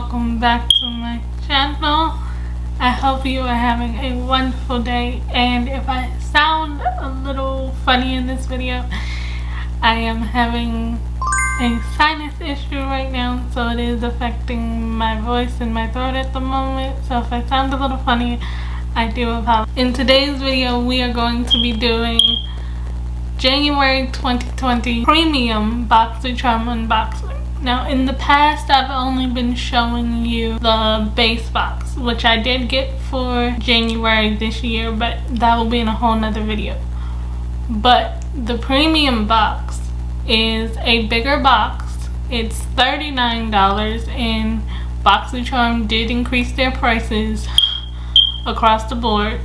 welcome back to my channel. I hope you are having a wonderful day, and if I sound a little funny in this video, I am having a sinus issue right now, so it is affecting my voice and my throat at the moment. So if I sound a little funny, I do apologize. In today's video, we are going to be doing January 2020 Premium Boxycharm unboxing. Now in the past, I've only been showing you the base box, which I did get for January this year, but that will be in a whole nother video. But the premium box is a bigger box. It's $39, and Boxycharm did increase their prices across the board.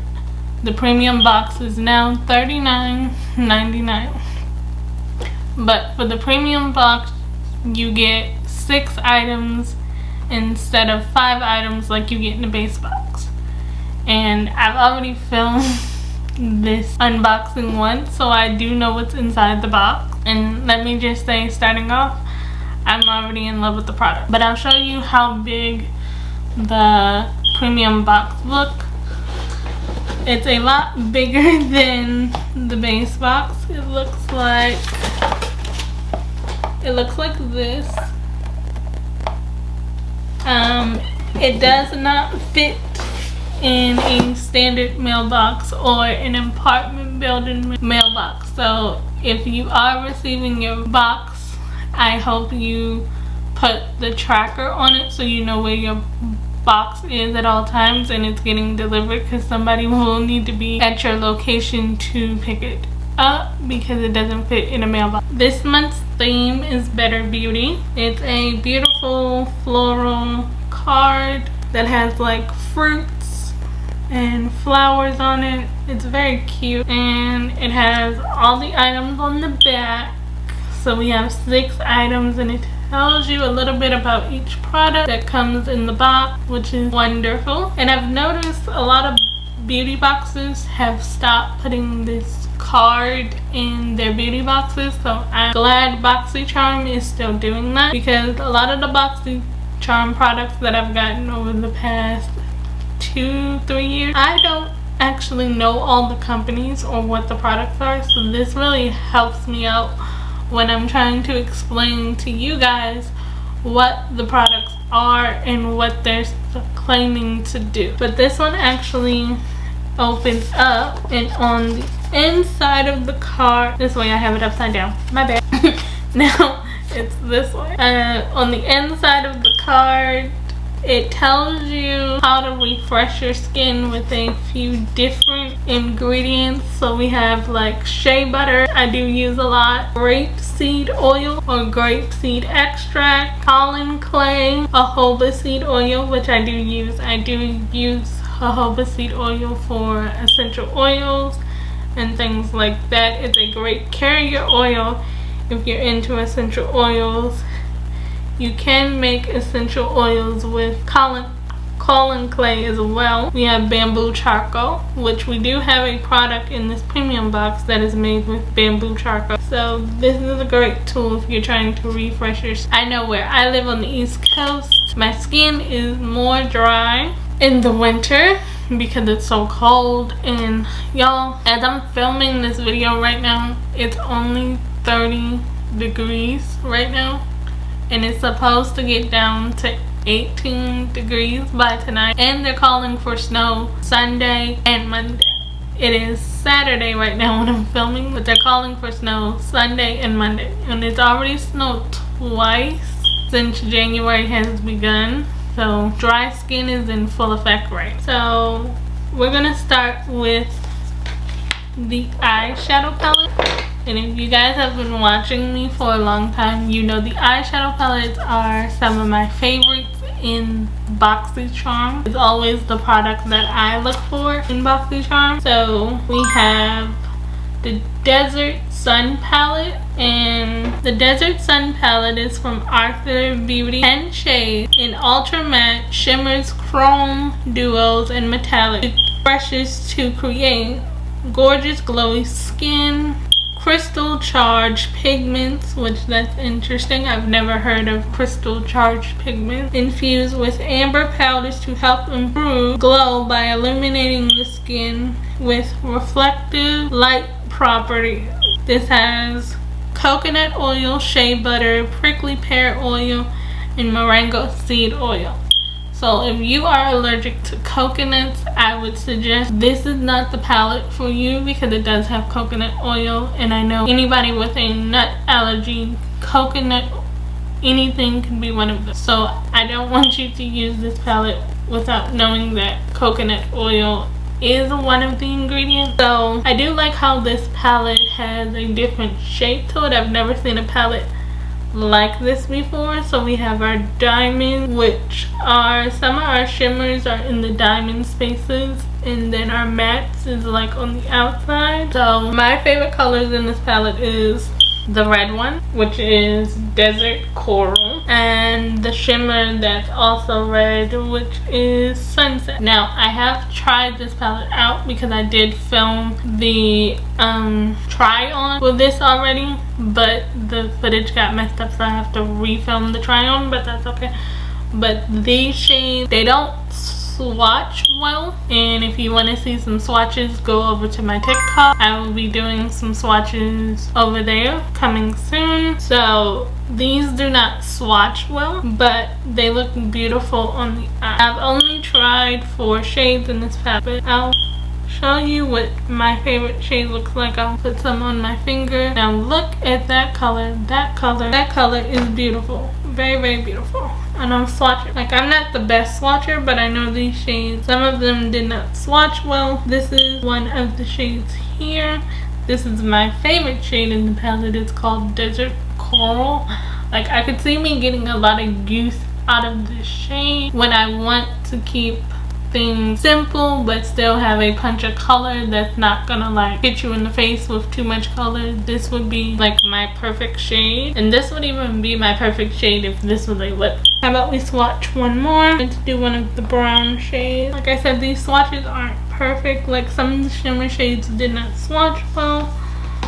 The premium box is now $39.99. But for the premium box, you get 6 items instead of 5 items like you get in the base box. And I've already filmed this unboxing once, so I do know what's inside the box. And let me just say, starting off, I'm already in love with the product. But I'll show you how big the premium box looks. It's a lot bigger than the base box. It looks like this. It does not fit in a standard mailbox or an apartment building mailbox. So if you are receiving your box, I hope you put the tracker on it so you know where your box is at all times and it's getting delivered, because somebody will need to be at your location to pick it up because it doesn't fit in a mailbox. This month's theme is Better Beauty. It's a beautiful floral card that has like fruits and flowers on it. It's very cute, and it has all the items on the back. So we have 6 items, and it tells you a little bit about each product that comes in the box, which is wonderful. And I've noticed a lot of beauty boxes have stopped putting this card in their beauty boxes, so I'm glad Boxycharm is still doing that, because a lot of the Boxycharm products that I've gotten over the past 2-3 years, I don't actually know all the companies or what the products are, so this really helps me out when I'm trying to explain to you guys what the products are and what they're claiming to do. But this one actually opens up, and on the inside of the card, this way I have it upside down, my bad. Now it's this way. On the inside of the card, it tells you how to refresh your skin with a few different ingredients. So we have like shea butter, I do use a lot, grapeseed oil or grapeseed extract, pollen clay, jojoba seed oil, which I do use. I do use jojoba seed oil for essential oils and things like that. It's a great carrier oil if you're into essential oils. You can make essential oils with colon clay as well. We have bamboo charcoal, which we do have a product in this premium box that is made with bamboo charcoal. So this is a great tool if you're trying to refresh your skin. I know where I live on the East Coast, my skin is more dry in the winter because it's so cold. And y'all, as I'm filming this video right now, it's only 30 degrees right now, and it's supposed to get down to 18 degrees by tonight, and they're calling for snow Sunday and Monday. It is Saturday right now when I'm filming, but they're calling for snow Sunday and Monday, and it's already snowed twice since January has begun. So dry skin is in full effect right. So we're gonna start with the eyeshadow palette. And if you guys have been watching me for a long time, you know the eyeshadow palettes are some of my favorites in Boxycharm. It's always the product that I look for in Boxycharm. So we have the Desert Sun palette, and the Desert Sun palette is from Athr Beauty. 10 shades in ultra matte, shimmers, chrome, duos, and metallic brushes to create gorgeous glowy skin, crystal crystal charged pigments, which that's interesting. I've never heard of crystal charged pigments. Infused with amber powders to help improve glow by illuminating the skin with reflective light properties. This has coconut oil, shea butter, prickly pear oil, and moringa seed oil. So if you are allergic to coconuts, I would suggest this is not the palette for you because it does have coconut oil, and I know anybody with a nut allergy, coconut, anything can be one of them. So I don't want you to use this palette without knowing that coconut oil is one of the ingredients. So I do like how this palette has a different shape to it. I've never seen a palette like this before. So we have our diamond, which are some of our shimmers are in the diamond spaces, and then our mattes is like on the outside. So my favorite colors in this palette is the red one, which is Desert Coral, and the shimmer that's also red, which is Sunset. Now I have tried this palette out because I did film the try on with this already, but the footage got messed up, so I have to refilm the try on, but that's okay. But these shades, they don't swatch well, and if you want to see some swatches, go over to my TikTok. I will be doing some swatches over there coming soon. So these do not swatch well, but they look beautiful on the eye. I've only tried 4 shades in this palette. I'll show you what my favorite shade looks like. I'll put some on my finger. Now look at that color. That color is beautiful. Very, very beautiful. And I'm swatching. Like, I'm not the best swatcher, but I know these shades, some of them did not swatch well. This is one of the shades here. This is my favorite shade in the palette. It's called Desert Coral. Like, I could see me getting a lot of use out of this shade when I want to keep things simple but still have a punch of color that's not gonna like hit you in the face with too much color. This would be like my perfect shade, and this would even be my perfect shade if this was a lip. How about we swatch one more? Let's do one of the brown shades. Like I said, these swatches aren't perfect. Like, some of the shimmer shades did not swatch well,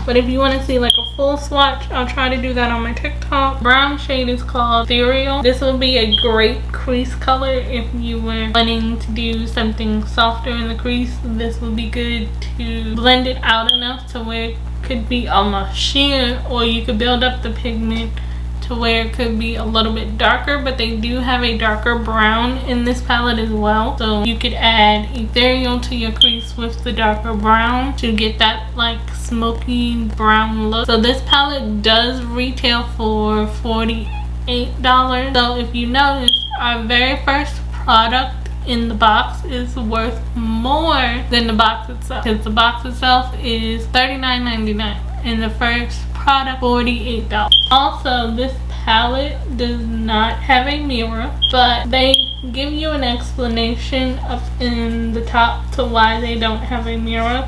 but if you want to see like a full swatch, I'll try to do that on my TikTok. Brown shade is called Ethereal. This will be a great crease color if you were wanting to do something softer in the crease. This will be good to blend it out enough to where it could be almost sheer, or you could build up the pigment to where it could be a little bit darker. But they do have a darker brown in this palette as well, so you could add ethereal to your crease with the darker brown to get that like smoky brown look. So this palette does retail for $48. So if you notice, our very first product in the box is worth more than the box itself, because the box itself is $39.99 and the first product $48. Also, this palette does not have a mirror, but they give you an explanation up in the top to why they don't have a mirror,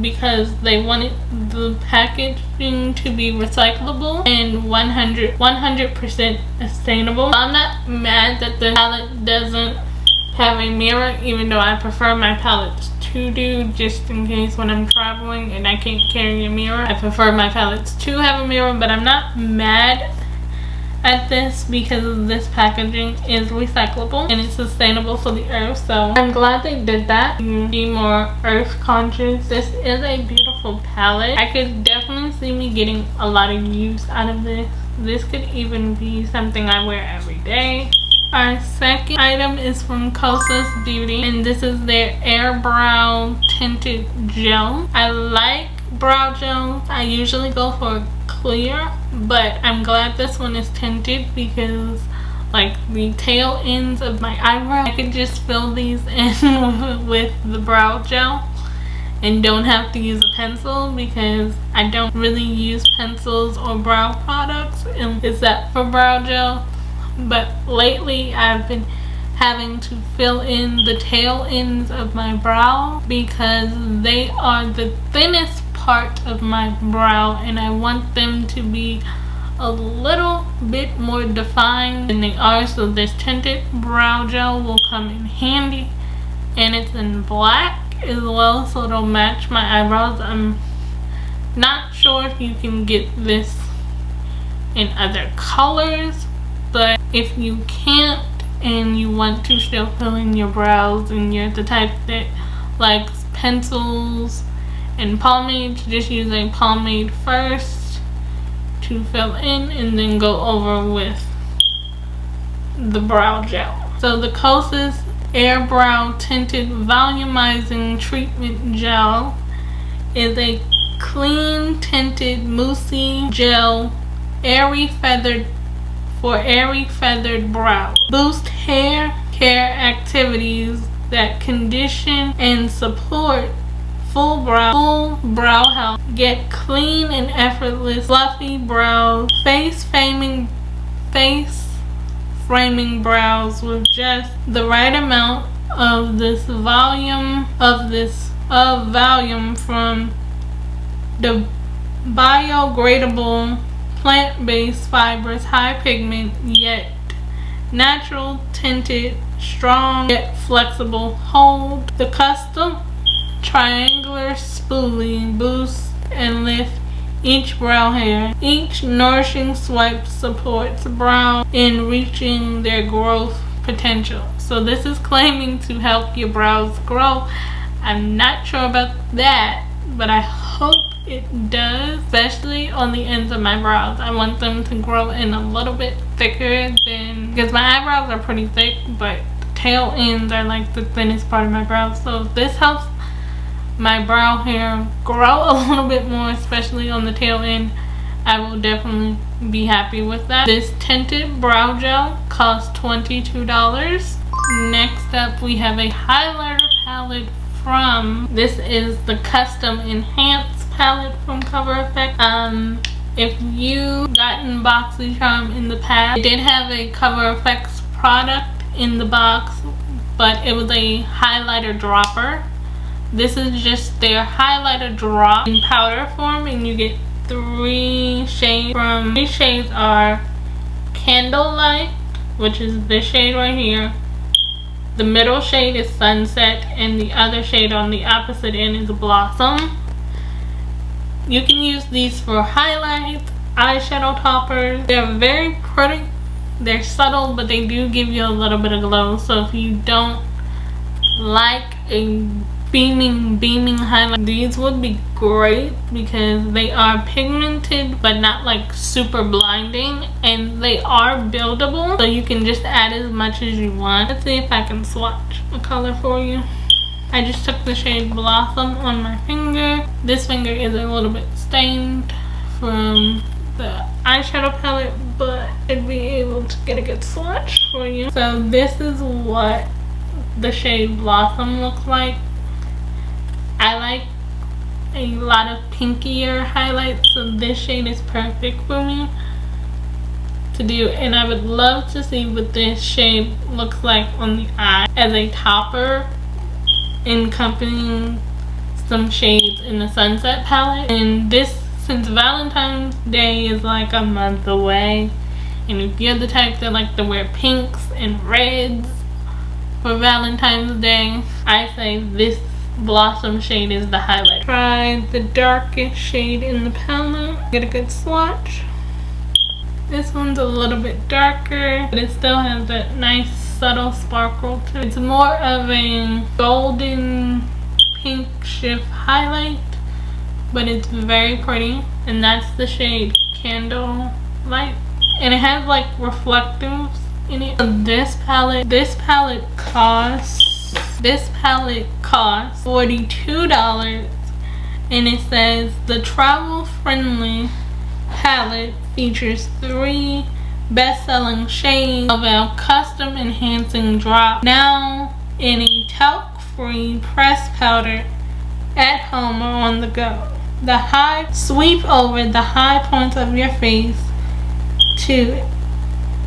because they wanted the packaging to be recyclable and 100% sustainable. I'm not mad that the palette doesn't have a mirror, even though I prefer my palettes to do, just in case when I'm traveling and I can't carry a mirror. I prefer my palettes to have a mirror, but I'm not mad at this because this packaging is recyclable and it's sustainable for the earth. So I'm glad they did that to be more earth conscious. This is a beautiful palette. I could definitely see me getting a lot of use out of this. This could even be something I wear every day. Our second item is from Kosas Beauty, and this is their Air Brow Tinted Gel. I like brow gels. I usually go for clear, but I'm glad this one is tinted because like the tail ends of my eyebrow, I could just fill these in with the brow gel and don't have to use a pencil, because I don't really use pencils or brow products except for brow gel. But lately I've been having to fill in the tail ends of my brow because they are the thinnest part of my brow, and I want them to be a little bit more defined than they are. So this tinted brow gel will come in handy, and it's in black as well, so it'll match my eyebrows. I'm not sure sure if you can get this in other colors, but if you can't and you want to still fill in your brows and you're the type that likes pencils and pomades, just use a pomade first to fill in and then go over with the brow gel. So the Kosas Air Brow Tinted Volumizing Treatment Gel is a clean tinted moussey gel, airy feathered brow. Boost hair care activities that condition and support full brow health. Get clean and effortless fluffy brows, face framing brows with just the right amount of this volume from the biodegradable plant-based fibers, high pigment yet natural, tinted, strong yet flexible hold. The custom triangular spoolie boosts and lifts each brow hair. Each nourishing swipe supports brow in reaching their growth potential. So this is claiming to help your brows grow. I'm not sure about that, but I hope it does, especially on the ends of my brows. I want them to grow in a little bit thicker than, because my eyebrows are pretty thick, but the tail ends are like the thinnest part of my brows. So if this helps my brow hair grow a little bit more, especially on the tail end, I will definitely be happy with that. This tinted brow gel costs $22. Next up, we have a highlighter palette from, this is the Custom Enhanced palette from Cover Effect. If you've gotten Boxycharm in the past, it did have a Cover Effects product in the box, but it was a highlighter dropper. This is just their highlighter drop in powder form, and you get 3 shades. From 3 shades are Candlelight, which is this shade right here. The middle shade is Sunset, and the other shade on the opposite end is Blossom. You can use these for highlights, eyeshadow toppers. They're very pretty. They're subtle, but they do give you a little bit of glow. So if you don't like a beaming highlight, these would be great because they are pigmented but not like super blinding, and they are buildable, so you can just add as much as you want. Let's see if I can swatch a color for you. I just took the shade Blossom on my finger. This finger is a little bit stained from the eyeshadow palette, but I'd be able to get a good swatch for you. So this is what the shade Blossom looks like. I like a lot of pinkier highlights, so this shade is perfect for me to do, and I would love to see what this shade looks like on the eye as a topper, accompanying some shades in the Sunset palette. And this, since Valentine's Day is like a month away, and if you're the type that like to wear pinks and reds for Valentine's Day, I say this Blossom shade is the highlight. Try the darkest shade in the palette, get a good swatch. This one's a little bit darker, but it still has that nice subtle sparkle to it. It's more of a golden pink shift highlight, but it's very pretty, and that's the shade Candlelight, and it has like reflectives in it. This palette costs $42, and it says the travel friendly palette features 3 best-selling shades of our custom enhancing drop, now in a talc-free pressed powder at home or on the go. The high sweep over the high points of your face to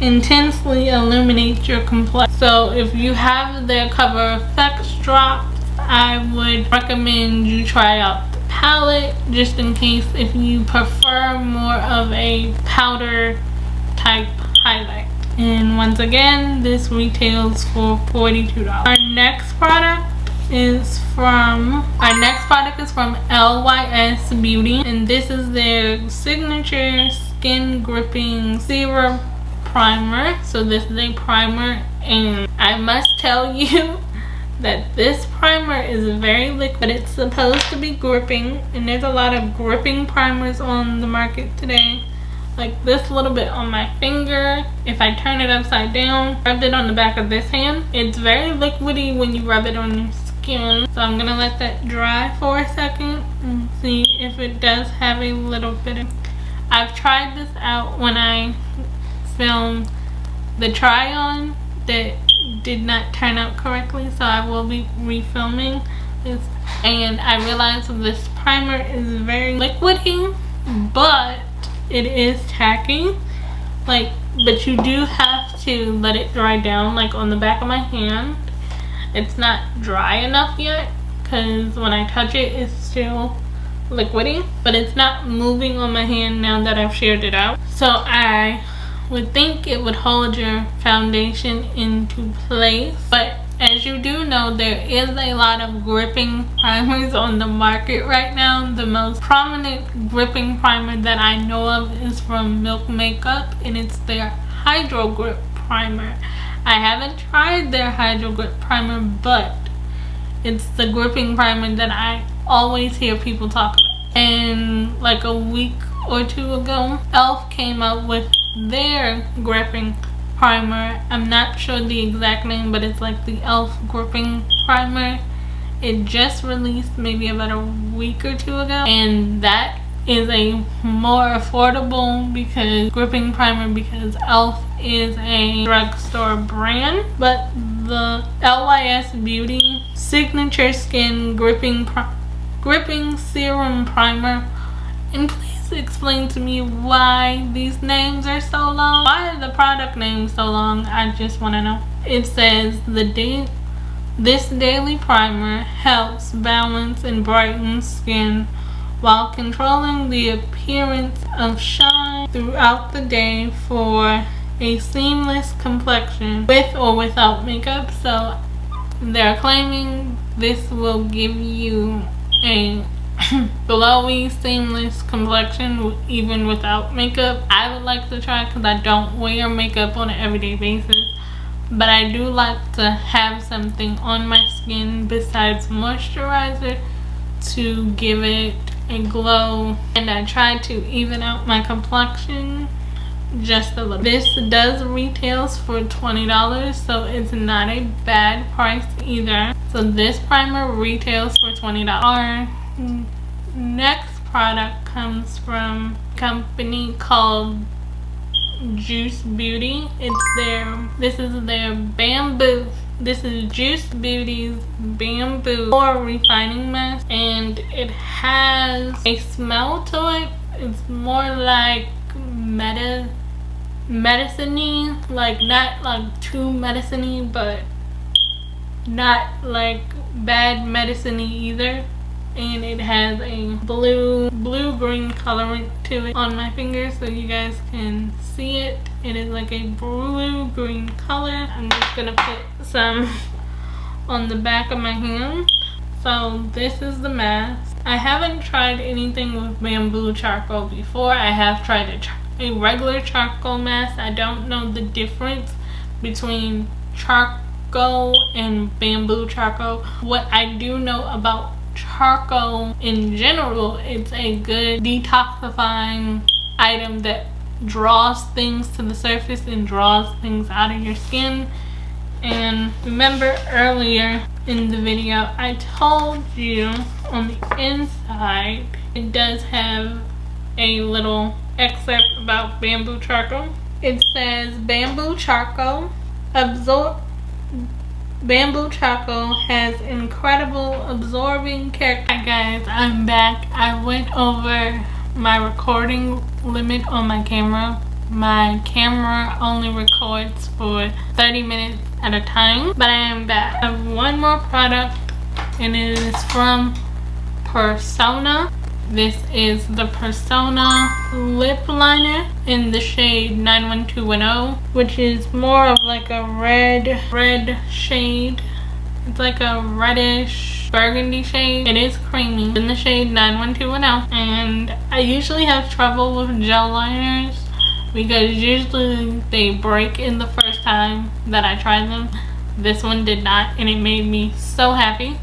intensely illuminate your complexion. So if you have their Cover Effects drops, I would recommend you try out the palette, just in case if you prefer more of a powder type highlight. And once again, this retails for $42. Our next product is from, our next product is from LYS Beauty, and this is their signature skin gripping serum primer. So this is a primer, and I must tell you that this primer is very liquid. It's supposed to be gripping, and there's a lot of gripping primers on the market today. Like this little bit on my finger, if I turn it upside down, rub it on the back of this hand, it's very liquidy when you rub it on your skin. So I'm gonna let that dry for a second and see if it does have a little bit of, I've tried this out when I filmed the try on that did not turn out correctly, so I will be refilming this, and I realized this primer is very liquidy, but it is tacky, like, but you do have to let it dry down. Like on the back of my hand, it's not dry enough yet because when I touch it, it's still liquidy, but it's not moving on my hand now that I've shared it out. So I would think it would hold your foundation into place, but as you do know, there is a lot of gripping primers on the market right now. The most prominent gripping primer that I know of is from Milk Makeup, and it's their Hydro Grip Primer. I haven't tried their Hydro Grip Primer, but it's the gripping primer that I always hear people talk about. And like a week or two ago, e.l.f. came up with their gripping primer. I'm not sure the exact name, but it's like the e.l.f. gripping primer. It just released maybe about a week or two ago, and that is a more affordable because gripping primer, because e.l.f. is a drugstore brand. But the LYS Beauty Signature Skin Gripping Serum Primer, and please explain to me why these names are so long. Why are the product names so long? I just want to know. It says this daily primer helps balance and brighten skin while controlling the appearance of shine throughout the day for a seamless complexion with or without makeup. So they're claiming this will give you a glowy, seamless complexion even without makeup. I would like to try because I don't wear makeup on an everyday basis, but I do like to have something on my skin besides moisturizer to give it a glow, and I try to even out my complexion just a little. This does retails for $20, so it's not a bad price either. So this primer retails for $20. Our next product comes from a company called Juice Beauty. This is their bamboo. This is Juice Beauty's bamboo pore refining mask, and it has a smell to it. It's more like medicine-y, like not like too medicine-y, but not like bad medicine-y either. And it has a blue-green colorant to it on my finger, so you guys can see it. It is like a blue-green color. I'm just gonna put some on the back of my hand. So this is the mask. I haven't tried anything with bamboo charcoal before. I have tried a regular charcoal mask. I don't know the difference between charcoal and bamboo charcoal. What I do know about charcoal in general, it's a good detoxifying item that draws things to the surface and draws things out of your skin. And remember earlier in the video I told you on the inside it does have a little excerpt about bamboo charcoal. It says bamboo charcoal has incredible absorbing character. Hi guys, I'm back. I went over my recording limit on my camera. My camera only records for 30 minutes at a time, but I am back. I have one more product, and it is from Persona. This is the Persona lip liner in the shade 91210, which is more of like a red shade. It's like a reddish burgundy shade. It is creamy, in the shade 91210. And I usually have trouble with gel liners because usually they break in the first time that I try them. This one did not, and it made me so happy.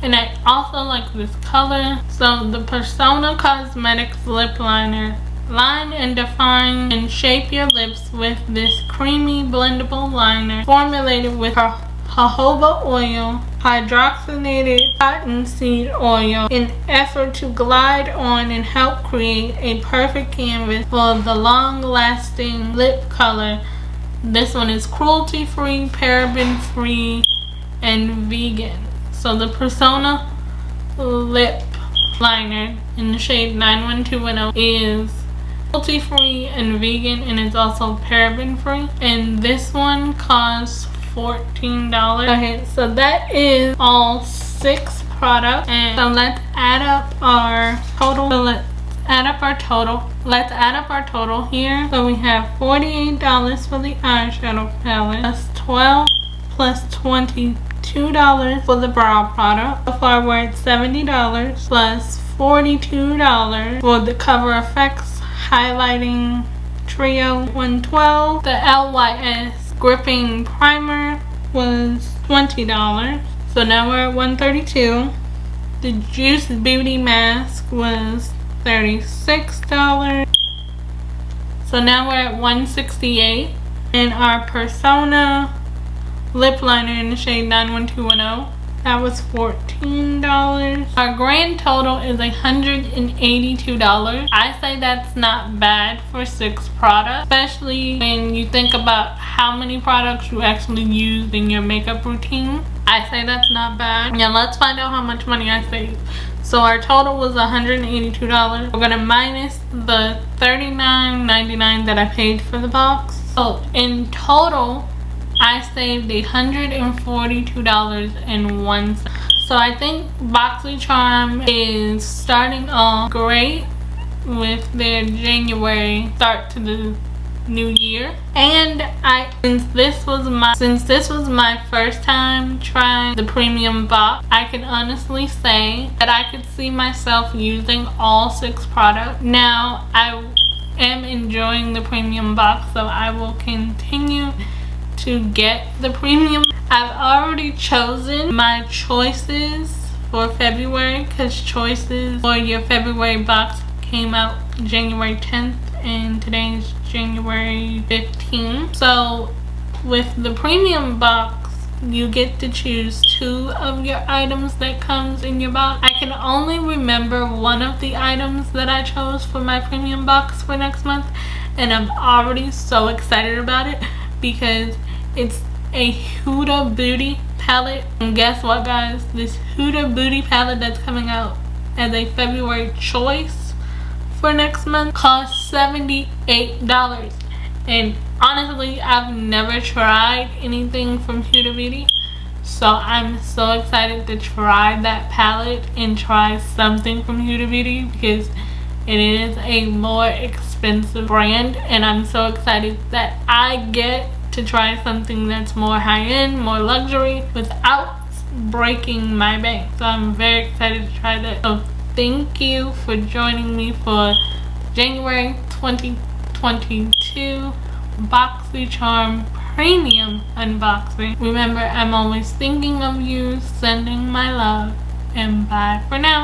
And I also like this color. So the Persona Cosmetics lip liner. Line and define and shape your lips with this creamy blendable liner formulated with jojoba oil, hydrogenated cottonseed oil, in effort to glide on and help create a perfect canvas for the long-lasting lip color. This one is cruelty-free, paraben-free, and vegan. So the Persona lip liner in the shade 91210 is cruelty-free and vegan, and it's also paraben-free. And this one costs $14. Okay, so that is all 6 products. And so let's add up our total. Let's add up our total here. So we have $48 for the eyeshadow palette, plus 12 plus $22 for the brow product. So far we're at $70 plus $42 for the Cover FX highlighting trio 112. The LYS gripping primer was $20. So now we're at $132. The Juice Beauty mask was $36. So now we're at $168. And our Persona lip liner in the shade 91210, that was $14. Our grand total is $182. I say that's not bad for 6 products, especially when you think about how many products you actually use in your makeup routine. I say that's not bad. Now let's find out how much money I saved. So our total was $182. We're gonna minus the $39.99 that I paid for the box. So in total, I saved $142.01. So I think Boxycharm is starting off great with their January start to the new year. And since this was my first time trying the premium box, I can honestly say that I could see myself using all 6 products. Now I am enjoying the premium box, so I will continue to get the premium. I've already chosen my choices for February because choices for your February box came out January 10th and today is January 15th. So with the premium box, you get to choose 2 of your items that comes in your box. I can only remember one of the items that I chose for my premium box for next month, and I'm already so excited about it because it's a Huda Beauty palette. And guess what, guys? This Huda Beauty palette that's coming out as a February choice for next month costs $78. And honestly, I've never tried anything from Huda Beauty, so I'm so excited to try that palette and try something from Huda Beauty because it is a more expensive brand, and I'm so excited that I get to try something that's more high-end, more luxury, without breaking my bank. So I'm very excited to try that. So thank you for joining me for January 2022 Boxycharm Premium unboxing. Remember, I'm always thinking of you, sending my love, and bye for now.